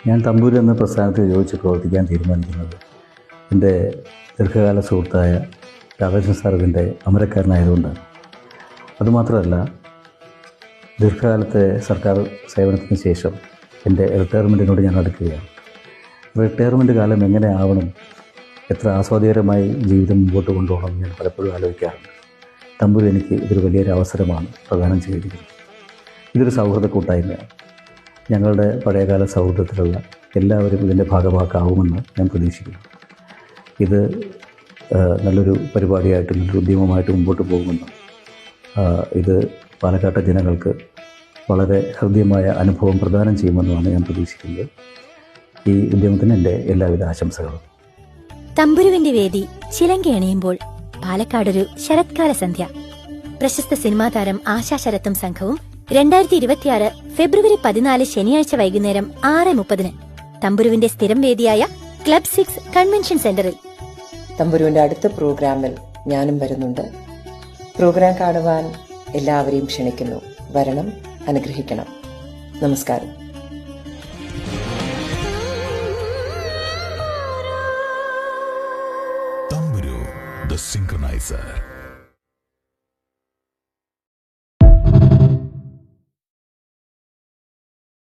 ഞാൻ തമ്പൂര് എന്ന പ്രസ്ഥാനത്തിൽ യോജിച്ച് പ്രവർത്തിക്കാൻ തീരുമാനിക്കുന്നത് എൻ്റെ ദീർഘകാല സുഹൃത്തായ രാധാകൃഷ്ണൻ സാർ ഇതിൻ്റെ അമരക്കാരനായതുകൊണ്ടാണ്. അതുമാത്രമല്ല, ദീർഘകാലത്തെ സർക്കാർ സേവനത്തിന് ശേഷം എൻ്റെ റിട്ടയർമെൻറ്റിനോട് ഞാൻ അടുക്കുകയാണ്. റിട്ടയർമെൻറ്റ് കാലം എങ്ങനെ ആവണം, എത്ര ആസ്വാദ്യകരമായി ജീവിതം മുമ്പോട്ട് കൊണ്ടുപോകണം എന്ന് ഞാൻ പലപ്പോഴും ആലോചിക്കാറുണ്ട്. തമ്പൂര് എനിക്ക് ഇതൊരു വലിയൊരു അവസരമാണ് പ്രദാനം ചെയ്തിരിക്കുന്നത്. ഇതൊരു സൗഹൃദ കൂട്ടായ്മയാണ്. ഞങ്ങളുടെ പഴയകാല സൗഹൃദത്തിലുള്ള എല്ലാവരും ഇതിൻ്റെ ഭാഗമാക്കാവുമെന്ന് ഞാൻ പ്രതീക്ഷിക്കുന്നു. ഇത് നല്ലൊരു പരിപാടിയായിട്ട്, നല്ലൊരു ഉദ്യമമായിട്ട് മുമ്പോട്ട് പോകുമെന്നും ഇത് പാലക്കാട്ടെ ജനങ്ങൾക്ക് വളരെ ഹൃദ്യമായ അനുഭവം പ്രദാനം ചെയ്യുമെന്നുമാണ് ഞാൻ പ്രതീക്ഷിക്കുന്നത്. ഈ ഉദ്യമത്തിന് എൻ്റെ എല്ലാവിധ ആശംസകളും. തമ്പുരുവിന്റെ വേദി ചിലങ്കയണിയുമ്പോൾ പാലക്കാടൊരു ശരത്കാല സന്ധ്യ. പ്രശസ്ത സിനിമാ താരം ആശാ ശരത്തും സംഘവും 2026 ഫെബ്രുവരി 14 ശനിയാഴ്ച വൈകുന്നേരം 6:30 തമ്പുരുവിന്റെ സ്ഥിരം വേദിയായ ക്ലബ് 6 കൺവെൻഷൻ സെന്ററിൽ. തമ്പുരുവിന്റെ അടുത്ത പ്രോഗ്രാമിൽ ഞാനും വരുന്നുണ്ട്. പ്രോഗ്രാം കാണുവാൻ എല്ലാവരെയും ക്ഷണിക്കുന്നു. വരണം, അനുഗ്രഹിക്കണം. നമസ്കാരം. തമ്പുരു, the synchronizer.